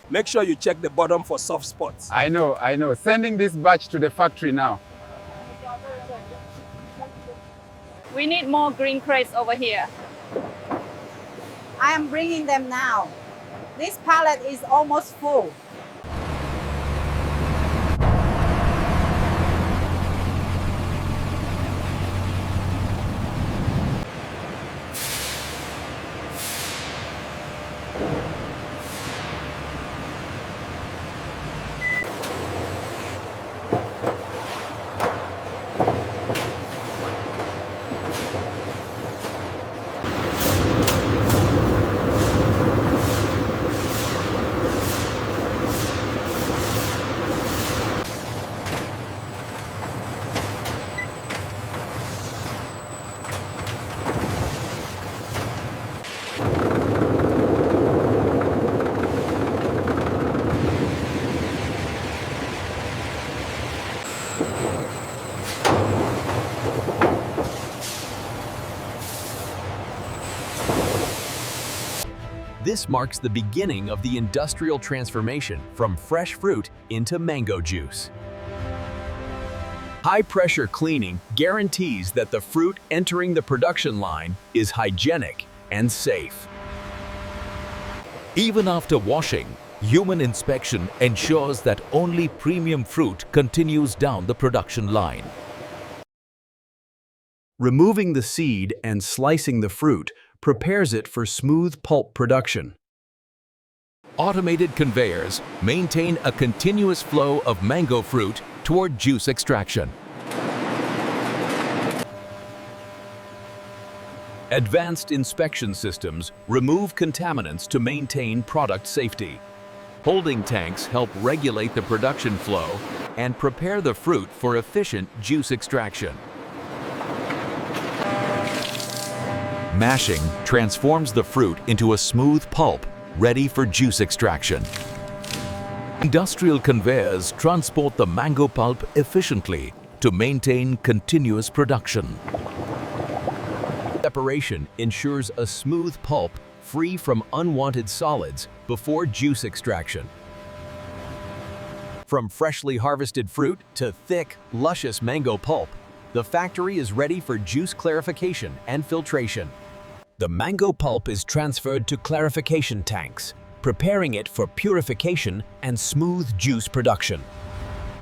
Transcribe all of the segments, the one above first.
Make sure you check the bottom for soft spots. I know. Sending this batch to the factory now. We need more green crates over here. I am bringing them now. This pallet is almost full. This marks the beginning of the industrial transformation from fresh fruit into mango juice. High-pressure cleaning guarantees that the fruit entering the production line is hygienic and safe. Even after washing, human inspection ensures that only premium fruit continues down the production line. Removing the seed and slicing the fruit prepares it for smooth pulp production. Automated conveyors maintain a continuous flow of mango fruit toward juice extraction. Advanced inspection systems remove contaminants to maintain product safety. Holding tanks help regulate the production flow and prepare the fruit for efficient juice extraction. Mashing transforms the fruit into a smooth pulp, ready for juice extraction. Industrial conveyors transport the mango pulp efficiently to maintain continuous production. Separation ensures a smooth pulp free from unwanted solids before juice extraction. From freshly harvested fruit to thick, luscious mango pulp, the factory is ready for juice clarification and filtration. The mango pulp is transferred to clarification tanks, preparing it for purification and smooth juice production.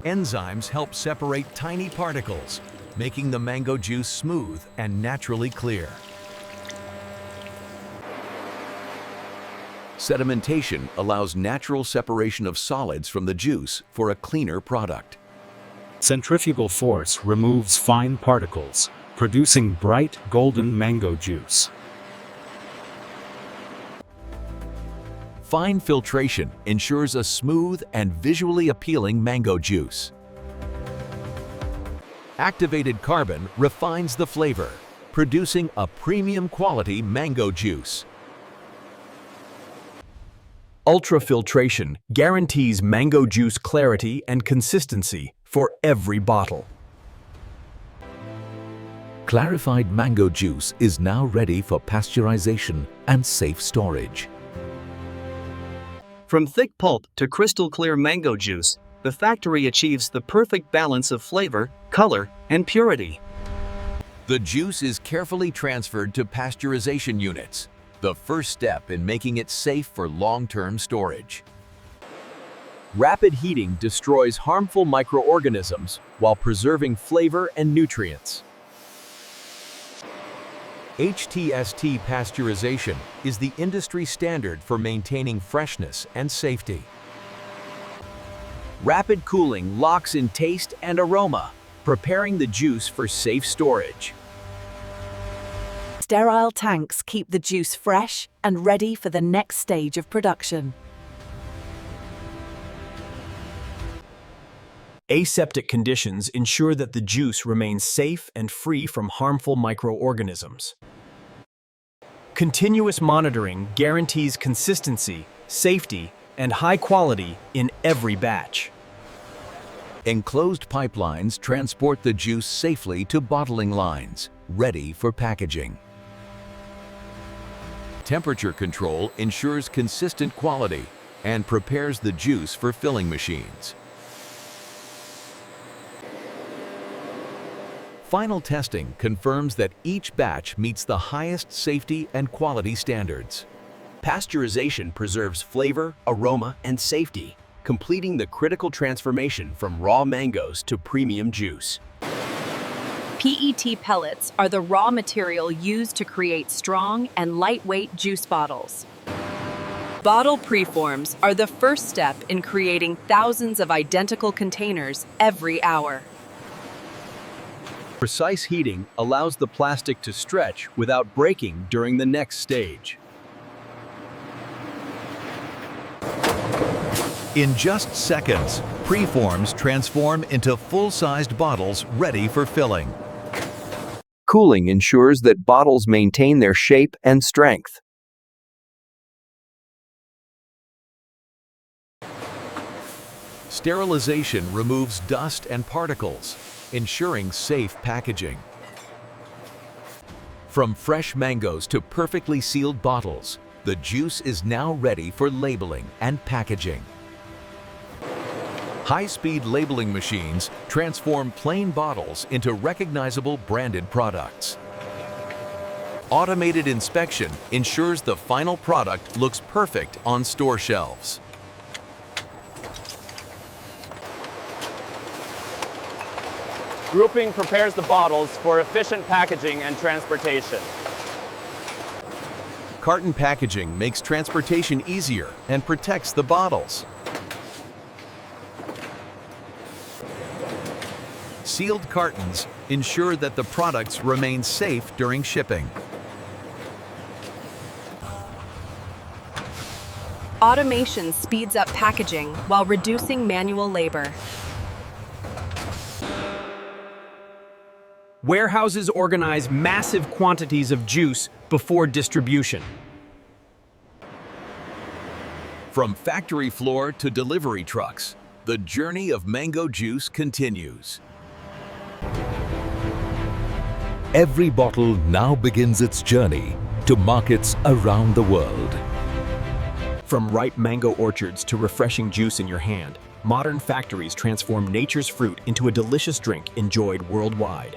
Enzymes help separate tiny particles, making the mango juice smooth and naturally clear. Sedimentation allows natural separation of solids from the juice for a cleaner product. Centrifugal force removes fine particles, producing bright golden mango juice. Fine filtration ensures a smooth and visually appealing mango juice. Activated carbon refines the flavor, producing a premium quality mango juice. Ultrafiltration guarantees mango juice clarity and consistency for every bottle. Clarified mango juice is now ready for pasteurization and safe storage. From thick pulp to crystal clear mango juice, the factory achieves the perfect balance of flavor, color, and purity. The juice is carefully transferred to pasteurization units, the first step in making it safe for long-term storage. Rapid heating destroys harmful microorganisms while preserving flavor and nutrients. HTST pasteurization is the industry standard for maintaining freshness and safety. Rapid cooling locks in taste and aroma, preparing the juice for safe storage. Sterile tanks keep the juice fresh and ready for the next stage of production. Aseptic conditions ensure that the juice remains safe and free from harmful microorganisms. Continuous monitoring guarantees consistency, safety, and high quality in every batch. Enclosed pipelines transport the juice safely to bottling lines, ready for packaging. Temperature control ensures consistent quality, and prepares the juice for filling machines. Final testing confirms that each batch meets the highest safety and quality standards. Pasteurization preserves flavor, aroma, and safety, completing the critical transformation from raw mangoes to premium juice. PET pellets are the raw material used to create strong and lightweight juice bottles. Bottle preforms are the first step in creating thousands of identical containers every hour. Precise heating allows the plastic to stretch without breaking during the next stage. In just seconds, preforms transform into full-sized bottles ready for filling. Cooling ensures that bottles maintain their shape and strength. Sterilization removes dust and particles, ensuring safe packaging. From fresh mangoes to perfectly sealed bottles, the juice is now ready for labeling and packaging. High-speed labeling machines transform plain bottles into recognizable branded products. Automated inspection ensures the final product looks perfect on store shelves. Grouping prepares the bottles for efficient packaging and transportation. Carton packaging makes transportation easier and protects the bottles. Sealed cartons ensure that the products remain safe during shipping. Automation speeds up packaging while reducing manual labor. Warehouses organize massive quantities of juice before distribution. From factory floor to delivery trucks, the journey of mango juice continues. Every bottle now begins its journey to markets around the world. From ripe mango orchards to refreshing juice in your hand, modern factories transform nature's fruit into a delicious drink enjoyed worldwide.